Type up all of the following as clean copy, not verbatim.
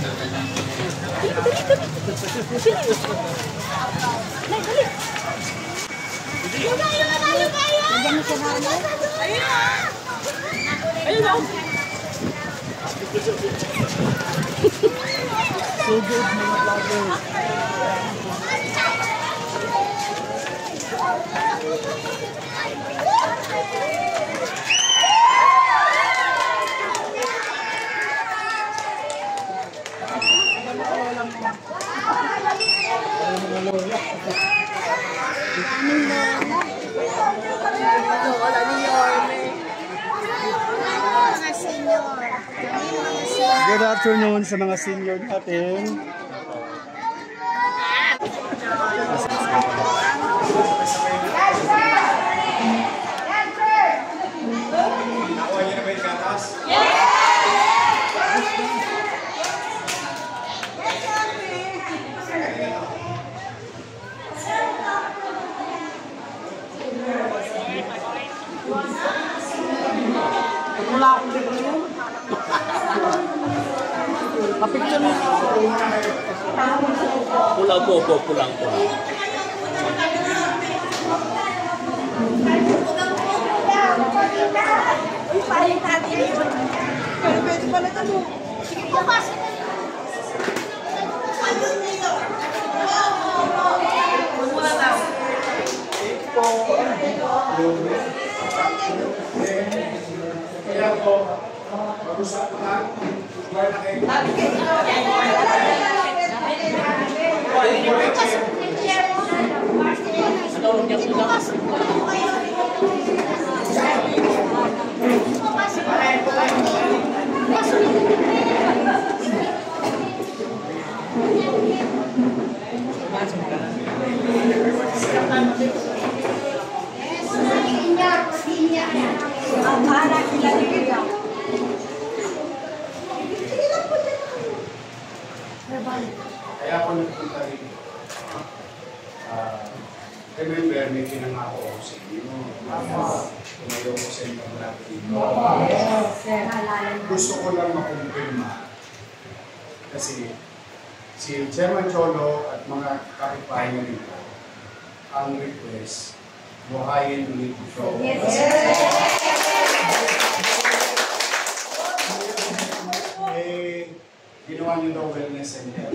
So good mga vloggers. Good afternoon sa mga senior natin. Nakuha niyo na ba yung gatas? Wala akong dito. Kapicture mo. Pulang po. Paling natin yun. Pero pwede pala ito. Sige po, pasok na yun. Ayun nito. Mula na. Kaya po, mag-usapan na kayo. Kaya ako nagpunta rin. Remember, may pinangako ako sa inyo. Tumayo ko sa inyo malapit dito. Gusto ko lang makumpirma. Kasi si Chairman Cholo at mga kapitbahay niya nito, ang request, buhayin ulit ito. Ginawa niyo daw wellness center.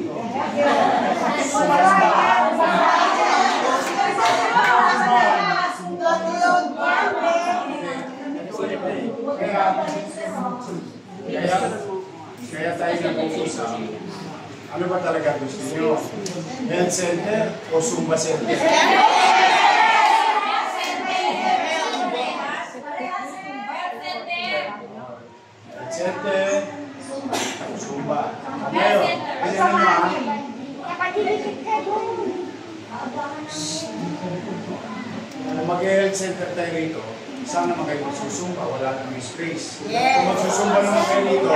Kaya tayo nag-uusap. Ano ba talaga gusto niyo? Health center o Zumba center? Health center, Zumba. Ngayon, pwede naman, mag-health center tayo rito, sana mga kayo magsusumba, wala nang space. Kung magsusumba naman kayo dito,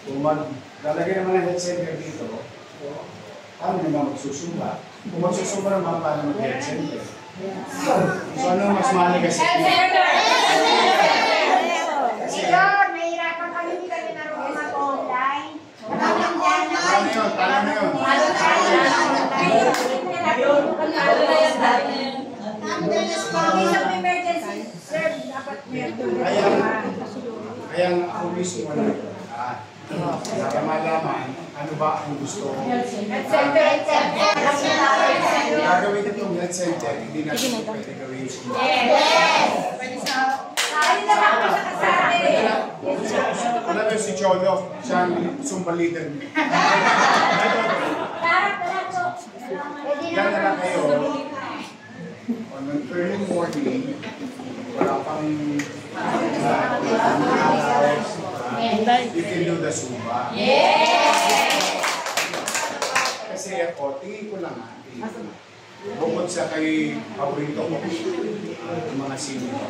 kung maglalagay naman ang health center dito, paano naman magsusumba? Kung magsusumba naman, paano mag-health center? So ano mas mahalaga sa inyo? Nahihirapan kami, hindi kami naroon mag-online. Paano yun? Kaya ako mismo na para malaman ano ba ang gusto. Gagawin itong health center, hindi natin pwede gawin yung sumba. Wala na si Cholo, siya ang sumba leader. Yan na lang kayo. On an early morning, wala pang hours, you can do the Zumba. Kasi ako, tingin ko lang bukod sa kay paborito ko, mga senior,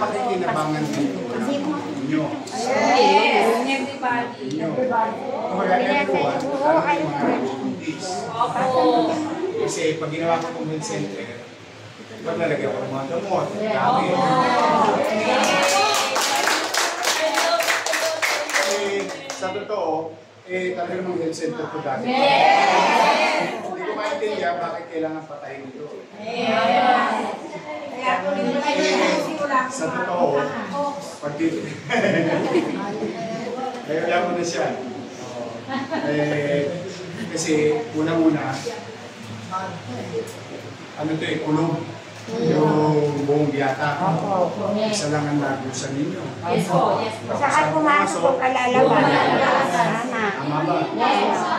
pakikinabangan dito ninyo. Kumbaga, everyone, ang mga activities. Kasi pag ginawa ko kong health center, pag nalagyan ko ng mga gamot, gamit. sa totoo, talaga namang health center ko dati. Hindi ko maintindihan bakit kailangan patayin ito. Sa totoo, kaya wala mo na siya. Kasi unang-una, ano to kulong. Yung buong biyata. Isa lang ang nagusan ninyo. Yes po. Saka pumasok po kalalaban. Tama ba?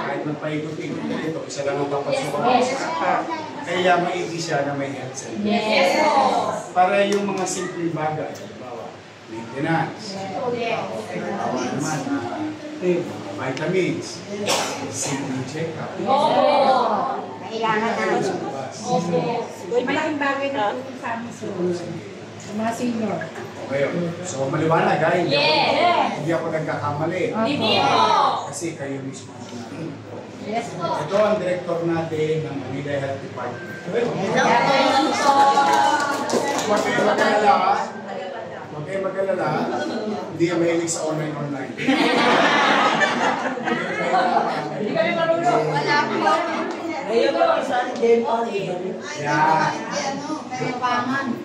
Kahit magpaikot-ikot na ito, isa lang ang papasukan. Kaya maigi siya na may health center. Para yung mga simpleng bagay, maintenance, naman, vitamins, simple check-up. Kailangan na. Malaking bagay na po sa amin sa mga senior. Okay, so maliwanag ha, hindi ako nagkakamali. Kasi kayo mismo. Ito ang director natin ng Manila Health Department. Huwag kayo mag-alala ha. Huwag kayo mag-alala. Hindi ka mahilig sa online. Hindi kami marunong. Wala po. Ayun po, saan game on? Yeah. Kaya pangan.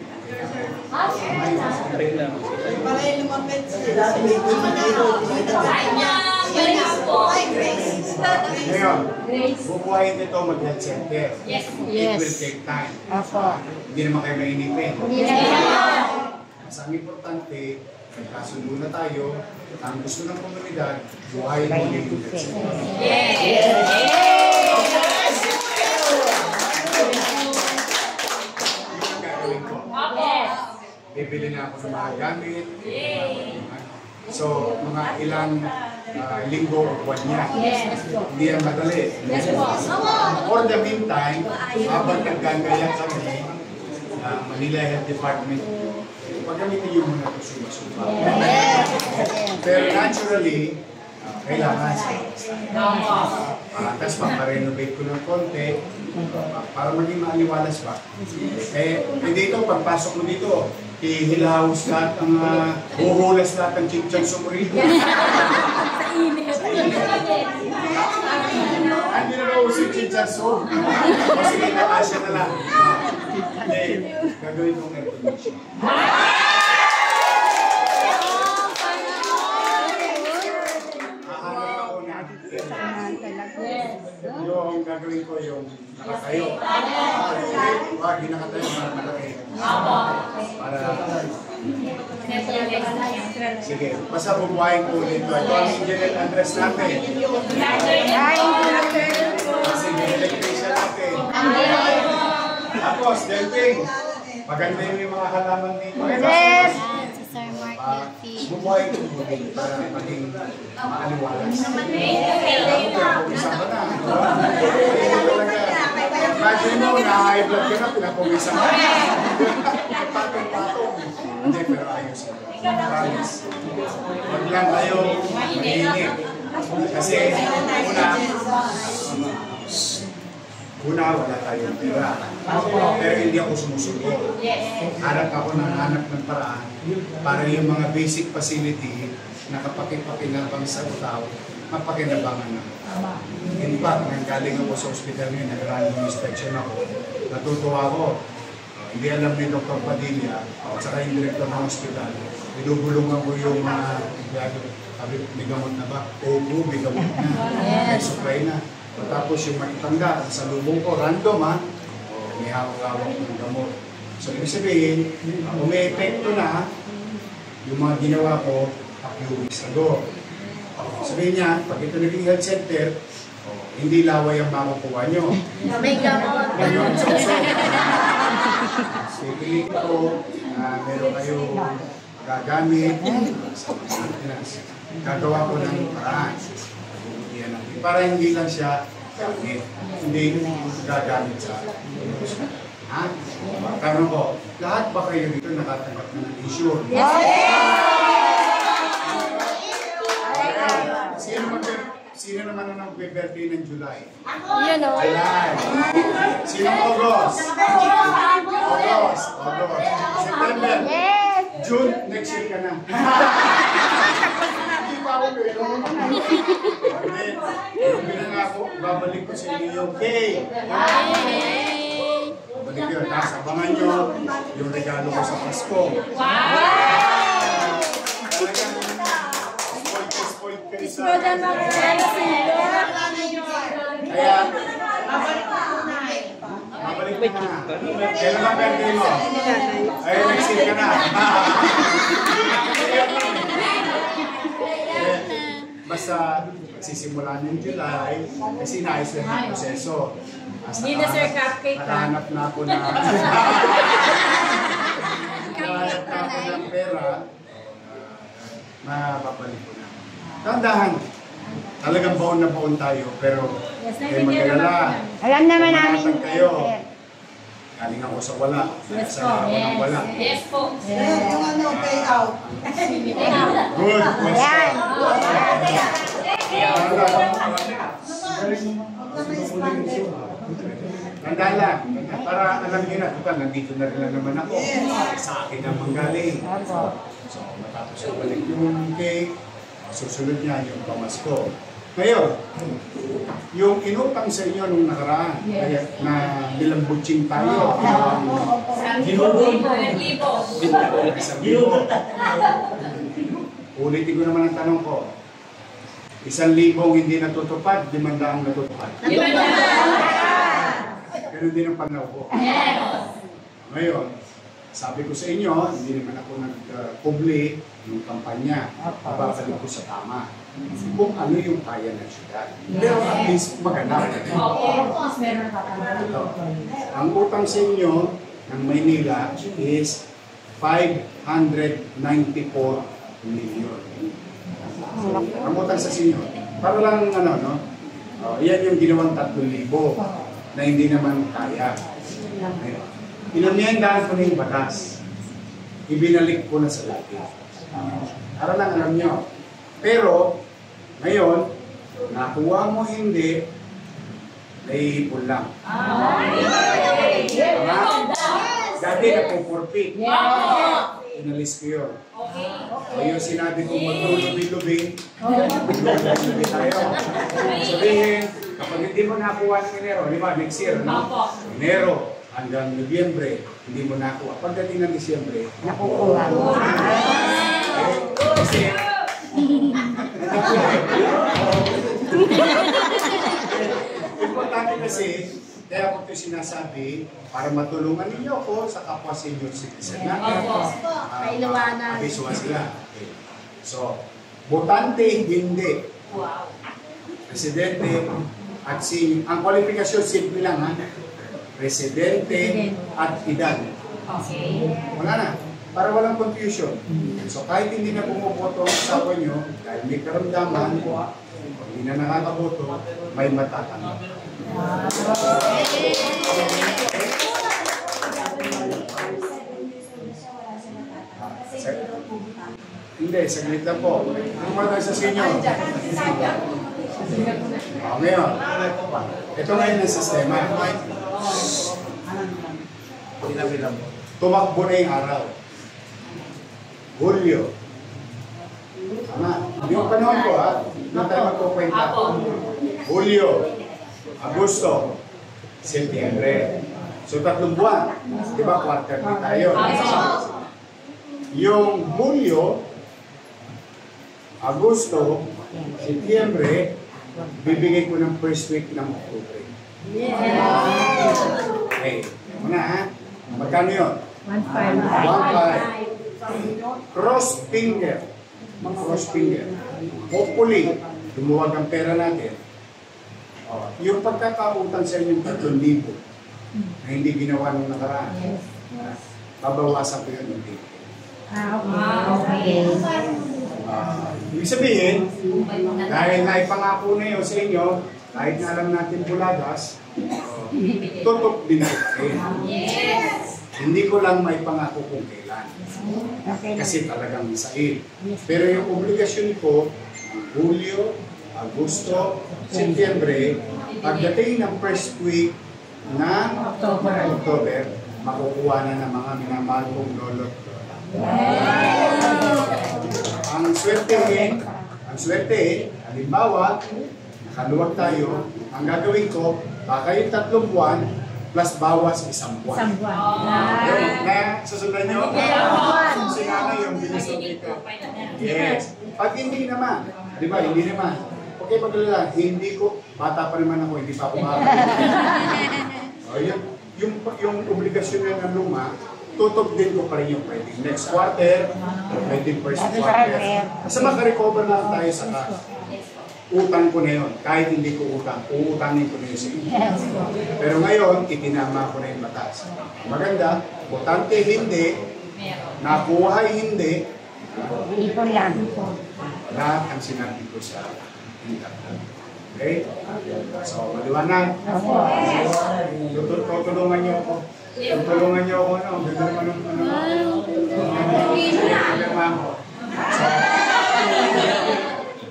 Para yung lumapit sila. Ngayon, bubuhayin nito mag-health center. Yes. It will take time. Hindi naman kayo mainipin. Mas ang importante, nagkasundo na tayo, ang gusto ng komunidad, buhayin mo yung health center. Bibili na ako ng mga gamit. So, mga ilang linggo o buwan niya. Hindi yan madali. For the meantime, habang naggagaya kami ng Manila Health Department, pagamitin yung muna ito suma-suma. Pero naturally, kailangan sa tapos paparenovate ko ng konti para maging maaliwalas pa. Dito, pagpasok mo dito, hihilaos lahat ang huhulas lahat ng chinchan sumurito. Sa init. Hindi na ba uso yung chinchan so? Kasi nakasya na lang. Gagawin kong air condition. Yung gagawin ko yung nakatayo. Wag, hindi nakatayo para malaki. Sige, basta bubuhayin ko ulit ito. Ito ang engineer address natin. Kasi may electrician natin. Tapos, Delping, maganda yung mga halaman dito. Bubuhayin ko ulit para maging maaliwalas. Pinapumisan ka na. Imagine mo, na-high blood ka na, pinapumisan ka na. Patong-patong. Hindi, pero ayos. Promise. Huwag lang tayo mainit. Kasi, una, wala tayong pera. Pero hindi ako sumusuko. Hanap ng paraan para yung mga basic facility na kapakinabangan sa tao, mapakinabangan na. In fact, nanggaling ako sa hospital ngayon, nag-random inspection ako. Natutuwa ako. Hindi alam ni Dr. Padilla at saka yung director ng hospital. Binubulungan ko yung mga empleyado. Sabi, may gamot na ba? Oo, may gamot na. May supply na. Tapos yung matitanda, sa lubong ko, random ha. May hawak-hawak ng gamot. So, ibig sabihin, may epekto na yung mga ginawa ko a few weeks ago. Sabihin niya, pag ito naging health center, hindi laway ang makukuha nyo. May gamot. Ngayon, so, pipili ko na meron kayo gagamit sa maintenance. Gagawa ko ng paraan. Para hindi lang siya gamit. Hindi gagamit sa ha? Tanong ko, lahat ba kayo dito nakatanggap na ng insure? Sino naman ang nag-birthday ng July? Yan o. Ayan. Sino August? August. September. June, next year ka na. Hindi pa ako meron. Yung pinangako, babalik ko sa inyo yung cake. Babalik yun. Tapos abangan nyo yung regalo ko sa Pasko. Spoiled kayo sa akin. Kaya, babalik ko na. Kailan ba birthday mo? Ay, next year ka na. Basta magsisimula ng July, kasi naayos na yung proseso. Hindi na sir cupcake ka. Nakahanap na ako na nakahanap na ako ng pera na babalik ko na. Tandahan, talagang baon na baon tayo, pero kayo mag-alala. Alam naman namin. Pumanatan kayo. Galing ako sa wala. Sa ako ng wala. Yes po. Yung ano, payout. Good question. Tandaan lang, para alam niyo na, total, nandito na rin naman ako. Sa akin ang manggaling. So, matapos ko balik yung cake, susunod niya yung pamasko. Ngayon, yung inutang sa inyo nung nakaraan, kaya na nilambutsing tayo. Ulitin ko naman ang tanong ko. 1,000 hindi natutupad, 500 natutupad. Ganun din ang pananaw ko. Ngayon, sabi ko sa inyo, hindi naman ako nag-public ng kampanya. Babalik ko sa tama. Kung ano yung kaya ng syudad. Pero at least maganap. Ang utang sa inyo ng Maynila is 594 million. Ang utang sa inyo. Para lang ano, no? Yan yung ginawang 3,000 na hindi naman kaya. Inamyendahan ko na yung batas. Ibinalik ko na sa dati. Para lang alam nyo. Pero, ngayon, nakuha mo hindi, naiipon lang. Dati napupurpik. Inalis ko yun. O yung sinabi kong maglubi-lubi, maglubi tayo. Sabihin, kapag hindi mo nakuha ng Enero, di ba, next year, no? Enero hanggang Nobyembre, hindi mo nakuha. Pagdating ng Disyembre, nakukuha mo. Kasi, importante kasi, kaya ko ito sinasabi, para matulungan ninyo ako sa kapwa senior citizen natin. Abisuan sila. Okay. So, botante, hindi. Presidente at senior. Ang kwalifikasyon, simple lang ha. Presidente at edad. Wala na. Para walang confusion. So, kahit hindi na pumuboto ang asawa nyo, dahil may karamdaman, hindi na nakakaboto, may matatanggap. Hindi, saglit lang po. Ano ba tayo sa sinyo? Ngayon, ito ngayon ang sistema. Tumakbo na yung araw. Hulyo. Tama. Yung panahon ko ha, hindi tayo magkukwenta. Hulyo, Agosto, Setyembre. So 3 buwan. Diba, quarter na tayo. Yung Hulyo, Agosto, Setyembre, bibigay ko ng first week ng October. Okay. Muna ha. Magkano yun? 1.5. Cross finger. Cross finger. Hopefully, lumuwag ang pera natin. Yung pagkakautang sa inyong 3,000 na hindi ginawa nung nakaraan, babawasan ko yun ng dito. Ibig sabihin, dahil naipangako na yun sa inyo, kahit na alam natin bulagas, tutok din natin. Hindi ko lang may pangako kung kailan. Kasi talagang misail. Pero yung obligasyon ko, Hulyo, Agosto, Setyembre, pagdating ng first week ng October, makukuha na ng mga minamahal kong lolo. Ang swertehin, Ang swerte, halimbawa, nakaluwag tayo, ang gagawin ko, baka yung 3 buwan, plus bawas 1 buwan. Isang buwan. Na, susundan nyo? Si nanay yung binisog dito. Yes. Pag hindi naman, di ba, hindi naman. Okay, pagkalala, hindi ko, bata pa naman ako, hindi pa ako yung obligasyon na ng luma, tutok din ko pa rin yung pwedeng next quarter, pwedeng first quarter. Kasi makarecover na tayo sa cash. Utang ko na yun. Kahit hindi ko utang, uutangin ko na yun sa inyo. Pero ngayon, itinama ko na yung batas. Maganda, botante hindi, nakuha hindi, Ipon lang. lahat ang sinabi ko sa internet. Okay? So, maliwanag. Tutulungan niyo ako. Tutulungan niyo ako, ano? Ganda naman ng problema ko.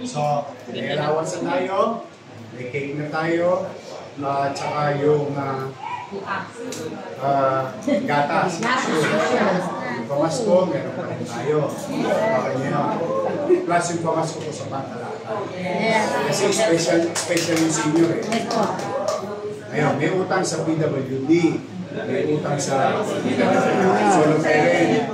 So, may alawansan tayo, may cake na tayo, at saka yung gatas. Yung pamasko, meron pa rin tayo. Okay niyo. Plus yung pamasko ko sa pantalata. Kasi special yung senior eh. Ngayon, may utang sa PWD, may utang sa solo parent,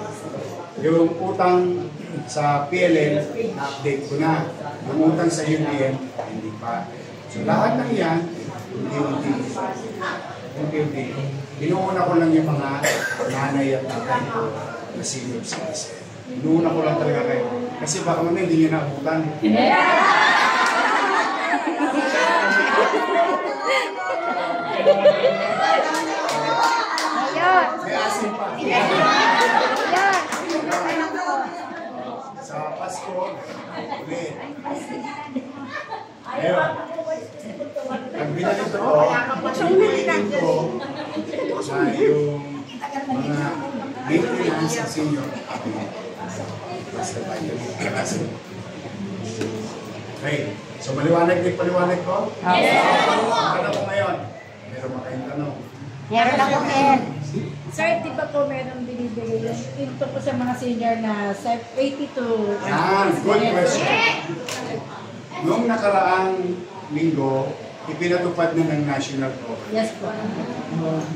yung utang sa PLN, na-update ko na. Yung utang sa UTM, hindi pa. So lahat ng yan, unti-unti. Inuuna ko lang yung mga nanay at tatay ko na senior citizen. Inuuna ko lang talaga kayo. Kasi baka man hindi niya naabutan. May asin pa. Sa Pasko, ulit. Ayun. Pag binalito ko, pilitin ko sa yung mga maintenance sa senior. Basta tayo. Okay. So maliwanag din paliwanag ko? Ano ko ngayon? Meron ba kayong tanong? Meron ako, Ken. Sir, di ba po meron binibigay yung ito po sa mga senior na 80 to... Yan, good question. Noong nakaraang linggo, ipinatupad na ng national program. Yes po.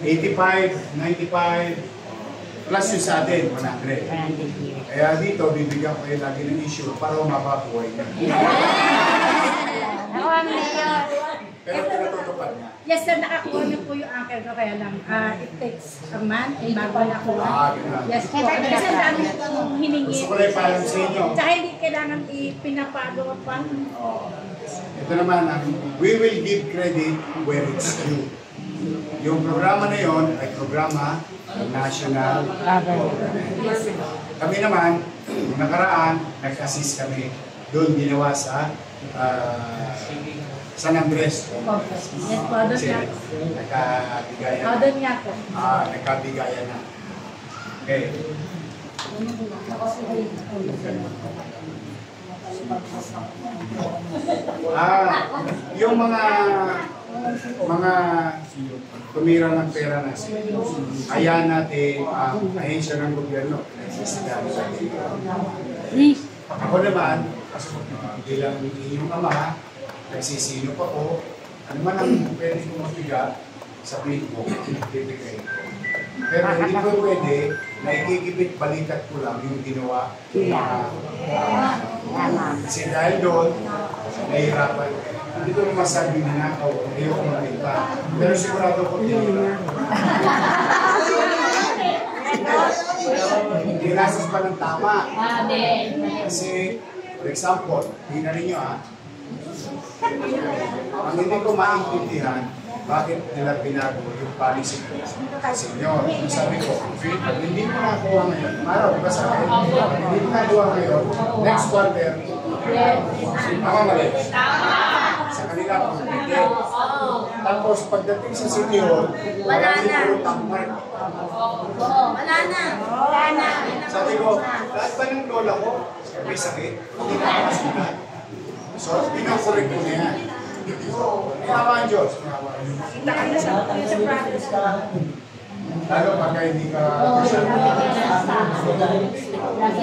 85, 95, plus yung sa atin, 100. Kaya dito, bibigyan ko kayo lagi ng issue para mapabuhay na. Ako ang mayor. Pero pinatutupad na. Yes sir, nakakuha niyo po yung anchor ko kaya lang it takes a month bago nakuha. Yes po. Kasi ang dami kong hiningi. Gusto ko lang ipaalam sa inyo. Tsaka hindi kailangan ipinapalo pa. Ito naman, we will give credit where it's due. Yung programa na yon ay programa ng national government. Kami naman, yung nakaraan, nag-assist kami. Doon ginawa sa San Andres. Yes po, doon nga. Nagkabigayan. Doon nga po. Nagkabigayan na. Okay. Yung mga tumira ng pera na ayan natin ang ahensya ng gobyerno. Ako naman, bilang inyong ama, nagsisino pa ko, ano man ang pwede kong mabigat, sabihin ko, bibigay ko. Pero hindi ko pwede na ikikibit balikat ko lang yung ginawa. Kasi dahil doon, nahihirapan. Hindi ko naman sabi na nakaw, ayoko magbita. Pero sigurado ko tinira. Ginasas pa ng tama. Kasi, for example, tingnan ninyo ang hindi ko maintindihan, bakit nila binago yung policy ko sa inyo. Sabi ko, pag hindi mo nakuha ngayon, maraw, di ba sa akin? Pag hindi mo nakuha ngayon, next quarter, tama mali. Sa kanila, pagpili. Tapos pagdating sa senior, wala na. Wala na. Sabi ko, lahat ba ng lola ko may sakit? Hindi na makasulat. So, pinakorek ko na yan. Mahawa ang Diyos. Kita ka na sa practice. Lalo pagka hindi ka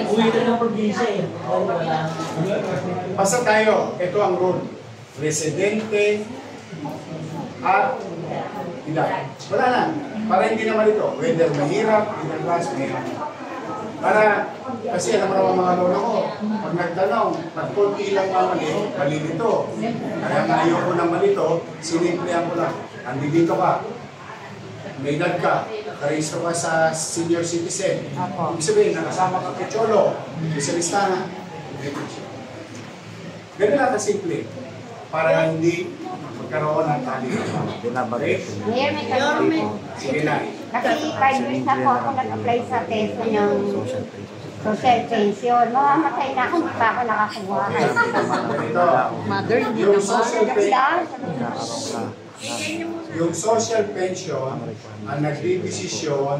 Uwi ka ng probinsya eh. basta tayo, ito ang rule. Residente at ilan. Wala na. Para hindi naman ito. Whether mahirap, middle class, mahirap. Para, kasi alam mo naman mga lolo ko, pag nagtanong, pag konti lang mamali, malilito. Kaya nga ayoko ng malito, sinimplihan ko lang. Nandito ka, may edad ka, nakaregister ka sa senior citizen. Ibig sabihin, nakasama ka kay Cholo, sa listahan. Ganun lang kasimple. Para hindi magkaroon ng tali. Okay? Mayor, may tanong. Sige na. Kasi 5 years na po ako nag-apply sa TESO ng social pension. Mamamatay na ako, hindi pa ako nakakuha. Ganito. Yung social pension, yung social pension, ang nagdidesisyon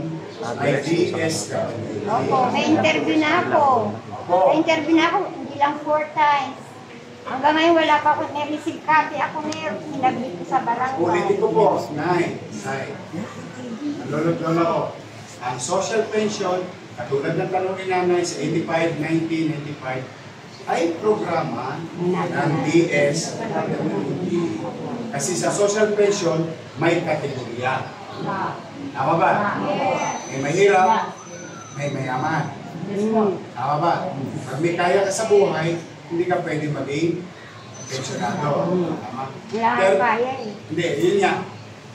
ay DSWD. Opo, may interview na ako. May interview na ako, hindi lang 4 times. Hanggang ngayon wala pa ako na-receive copy. Ako na hinabit ko sa barangay. Ulitin ko po, Nay. Lolo ko. Ang social pension, katulad ng tanong ni Nanay sa 85, 90, 95, ay programa ng DSWD. Kasi sa social pension, may kategorya. Tama ba? May mahirap, may mayaman. Tama ba? Pag may kaya ka sa buhay, hindi ka pwede maging pensionado. Tama? Wala kang kaya eh. Hindi, yun nga.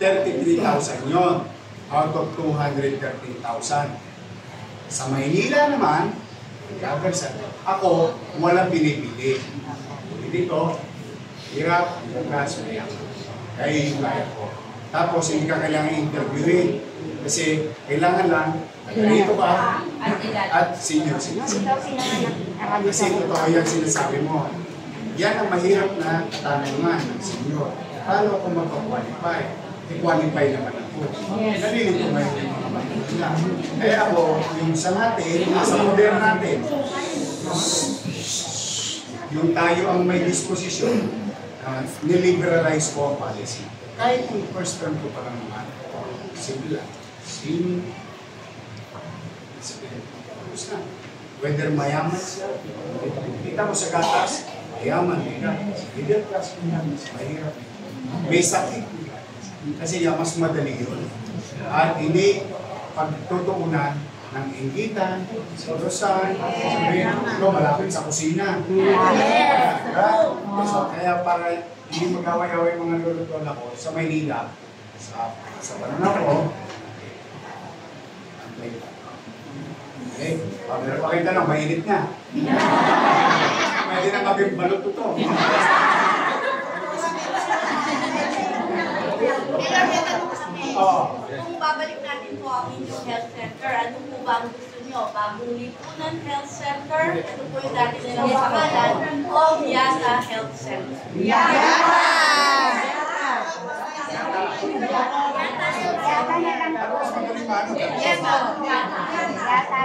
33,000 yun. Out of 213,000. Sa Maynila naman, ako, walang binibili. Dito, hirap, bukas, mayaman. Kaya yung kaya ko. Tapos, hindi ka kailangan interviewin. Kasi, kailangan lang, dito ka, at senior citizen. Kasi totoo yan sinasabi mo. Yan ang mahirap na katanungan ng senior. Paano ako magpa-qualify? I-qualify naman ako. Nalilito ngayon yung mga nila. Kaya ako, yung sa natin, sa modern natin, yung tayo ang may disposisyon, niliberalize ko ang policy. Kahit yung first term ko pa lang naman, simple lang. Whether mayaman siya, kita mo sa gatas, mayaman, middle class, mahirap. May sakit. Kasi mas madali yun. At hindi pagtutuunan ng inggitan, sorosan, sabihin, ito malapit sa kusina. So, kaya para hindi mag-away-away mga lulutuan ako sa Maynila, sa pananaw ko, okay, pakita lang, mainit na. Pwede na maging balot ito. Kung babalik natin po ang inyong health center, ano po ba ang gusto nyo? Bagong lipunan health center? Ano po yung dati nilang pangalan? O Yata Health Center? Yata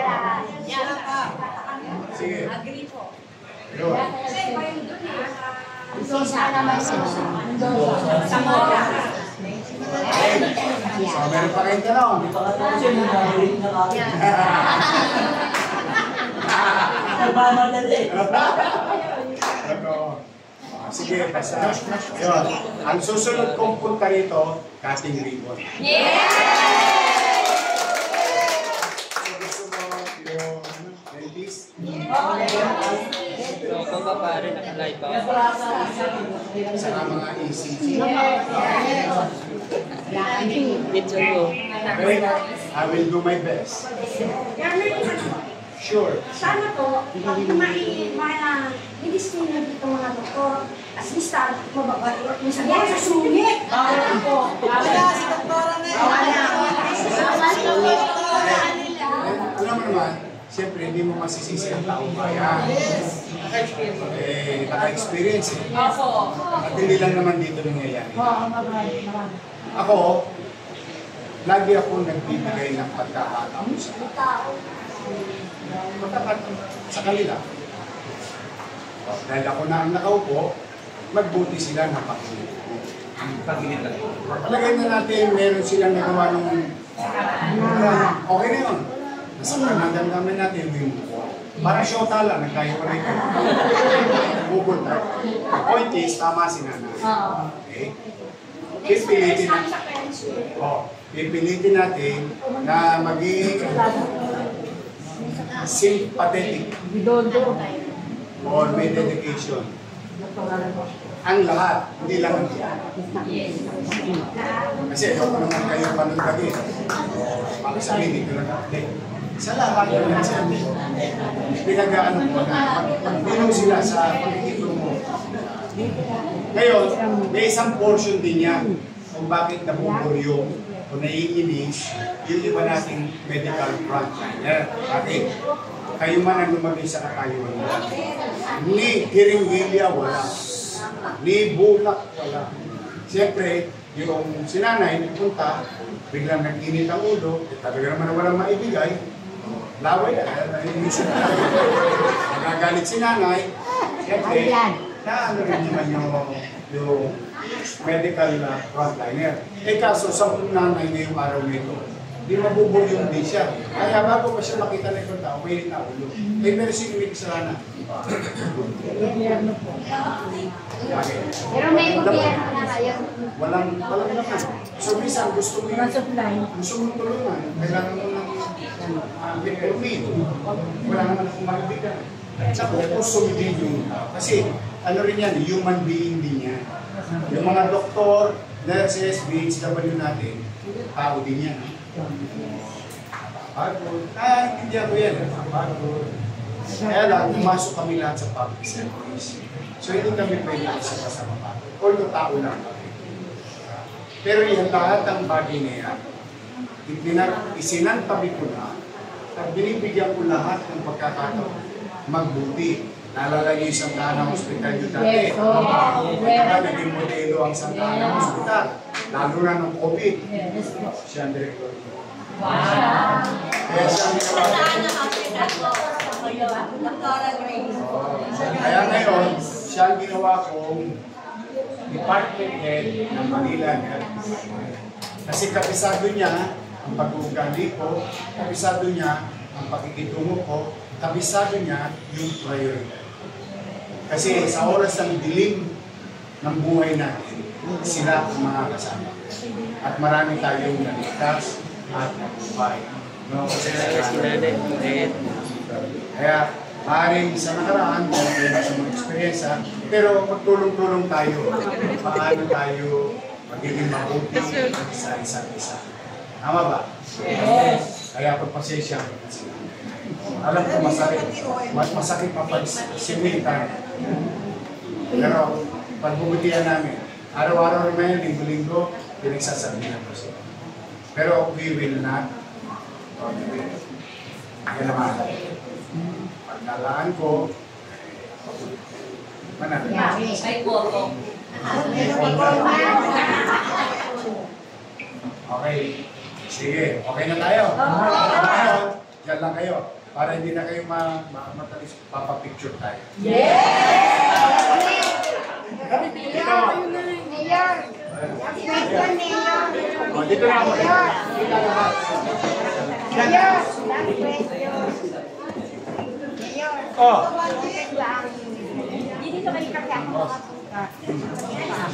lahat. Sige. Agree po. Saan naman sila? Sa mga. So, meron pa kayong tanong. Kasi nagagalit na kami. Nagmamadali. Sige, basta. Yun. Ang susunod kong punta rito, cutting ribbon. Gusto mo yung dentist? Saka mga ECG. Okay? I will do my best. Sure. Sana po, pag hindi sila dito mga doktor, at least mababait. Yung sabihin sa sungit. Wala po. Wala si doktora na yun. Alam mo naman, siyempre hindi mo masisisi ang taong bayan. Naka-experience eh. At hindi lang naman dito nangyayari. Ako, lagi ako nagbibigay ng pagkakataon sa kanila. Dahil ako na ang nakaupo, magbuti sila ng Panginoon. Palagay na natin, meron silang nagawa ng okay na yun. Nasa kanadamdaman natin yung para shota lang, nagkayo pa rin kayo. Google tayo. The point is, tama si Nana. Okay? Pipilitin natin na maging sympathetic or may dedication. Ang lahat, hindi lang ang diyan. Kasi ayoko naman kayo panunagin. Para sabihin, dito lang natin. Sa lahat ng natin, pinag-aano ko na magbilang sila sa pagkikipon mo. Ngayon, may isang portion din yan kung bakit nabuburyo o naiinis yung iba nating medical frontliner. Bakit? Kayo man ang lumagay sa katayuan mo. Ni hiring-hilya, wala. Ni bulak, wala. Siyempre, yung sinanay nagpunta, biglang nag-init ang ulo, talaga naman walang maibigay, laway na, nagagalit si nanay, siyempre, na ano rin naman yung medical frontliner. Eh kaso, sa nanay ngayong araw nito, di mabuburyong din siya. Kaya bago pa siya makita na yung tao, may na ulo. Eh, pero sino may kasalanan? Pero may gobyerno na ngayon. Walang naman. So, minsan gusto mo tulungan. Kailangan mo ng metformin. Wala naman akong maibigay. Napupuso din yung kasi ano rin yan, human being din yan. Yung mga doktor, nurses, BHW natin, tao din yan. Pagod. Hindi ako yan. Pagod. Kaya lang, pumasok kami lahat sa public service. So, hindi kami pwede isa sa mga although tao lang kami. Pero yan, lahat ng bagay na yan, isinantabi ko na at binibigyan ko lahat ng pagkakataon magbuti. Naalala niyo yung Santa Ana Hospital nyo dati. Naging modelo ang Santa Ana Hospital. Lalo na ng COVID. Siya ang director ko. Kaya siya ang kaya ngayon, siya ang ginawa kong department head ng Manila Health. Kasi kabisado niya ang pag-uugali ko, kabisado niya ang pakikitungo ko, kabisado niya yung priority. Kasi sa oras ng dilim ng buhay natin, sila ang mga kasama. At marami tayong naligtas at buhay. No? Kaya, maaaring sa nakaraan, meron sa mga eksperyensya, pero magtulong-tulong tayo. Paano tayo magiging mabuti sa isa't isa. Tama ba? Yes. Kaya pagpasensya ko na sila. Alam ko masakit mapagsimilitan. Pero pagbubutihan namin, araw-araw naman, linggo-linggo, pinagsasabihan ko sila. Pero we will not tolerate. Yan naman. Pagnalaan ko, manalo. Ay, po. Okay. Sige, okay na tayo. Ngayon, dyan lang kayo. Para hindi na kayo matalis, papapicture tayo. Mayor! O, dito na ako. Mayor! Oh. Hindi dito kayo kasi ako makasuka.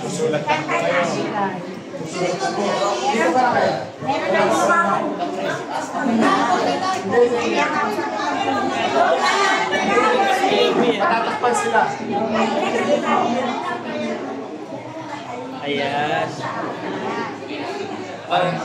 Susulat ako kayo. Dito ba kayo? Meron na yung Patatakpan sila. Ayan. Parang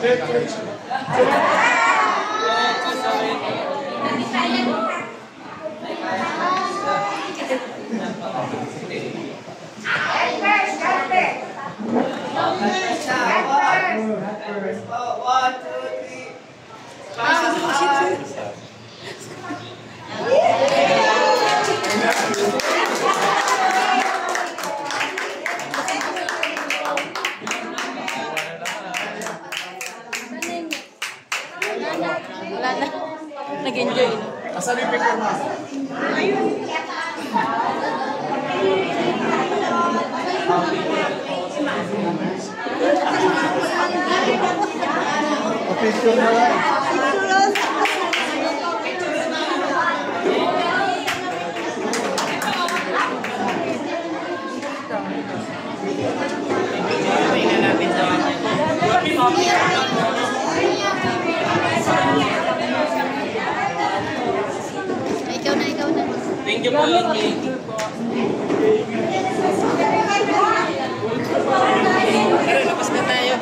Wala na. Nag-enjoy. asan yung picture mo? Ayun. Thank you po, Yorme. Tara, labas na tayo.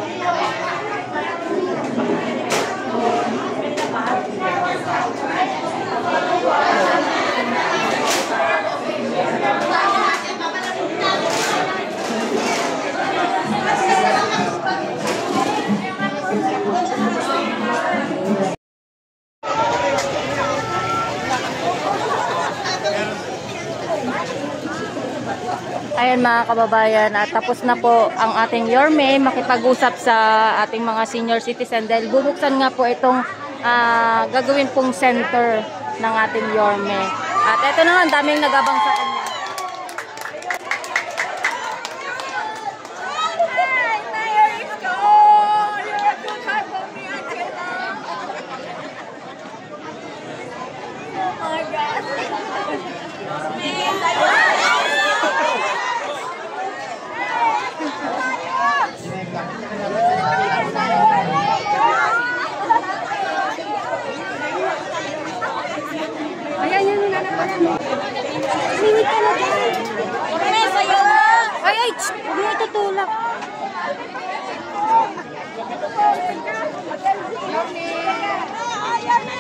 Ayan mga kababayan, at tapos na po ang ating Yorme makipag-usap sa ating mga senior citizen dahil bubuksan nga po itong gagawin pong center ng ating Yorme. At ito naman, daming nagabang sa kanya. Ay, huwag mo itutulak.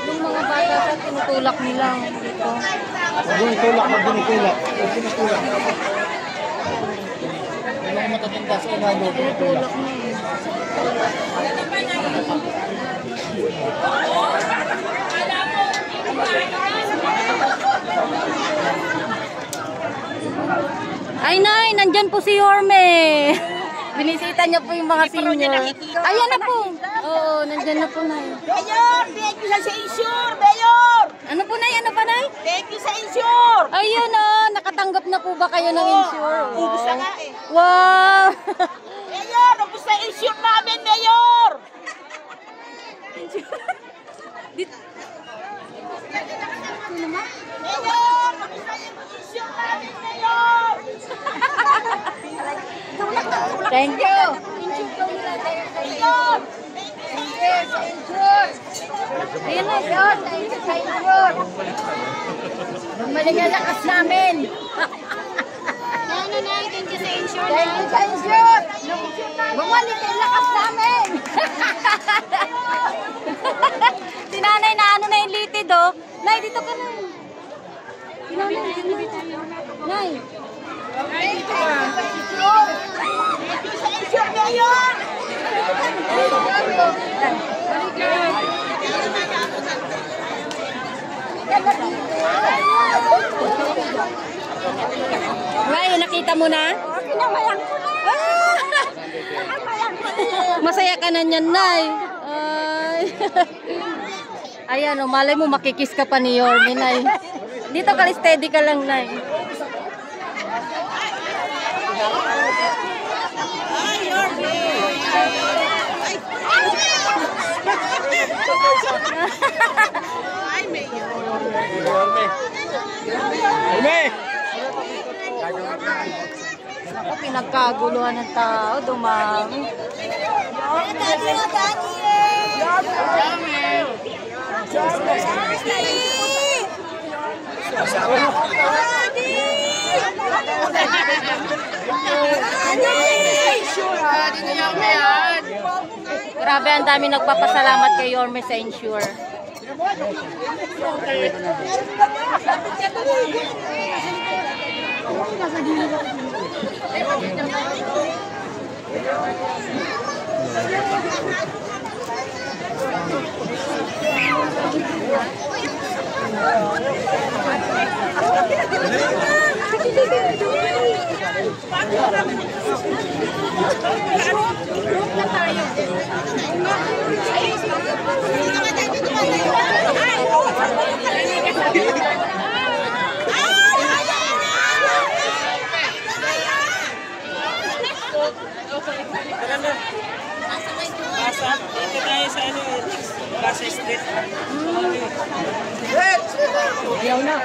Yung mga bata sa tinutulak nila dito. Magdinitulak. Tinutulak. Yung matatanda sa umalo. Tinutulak na eh. Ay, Nay, nandyan po si Yorme. Binisita niya po yung mga senior. Ayan na po. Oo, nandyan na po, Nay. Mayor, thank you sa insure, Mayor! Ano po, Nay? Ano pa, Nay? Thank you sa insure! Ayun nakatanggap na po ba kayo ng insure? Ubus na nga eh. Wow! Mayor, ubus na insure namin, Mayor! Mayor, ubus na insure namin, Mayor! Thank you. Mayor! Ayun na, John. Thank you sa insure. Bumalik ang lakas namin. Thank you sa insure. Thank you sa insure. Bumalik ang lakas namin. Si Nanay na ano na yung litid, oh. Nay, dito ka na. Si Nanay, Nay. Thank you sa insure, Mayor! Nay, nakita mo na? Pinamayan ko na! Pinamayan ko na! Masaya ka na niyan, Nay. Ay. Ayan, malay mo makikis ka pa ni Yorme, Nay. Dito ka, steady ka lang, Nay. Ako, pinagkaguluhan ng tao, dumami. Grabe, ang dami nagpapasalamat kay Yorme sa insure. Tara na. Basa. Dito tayo sa ano, Basa Street. Ayaw na.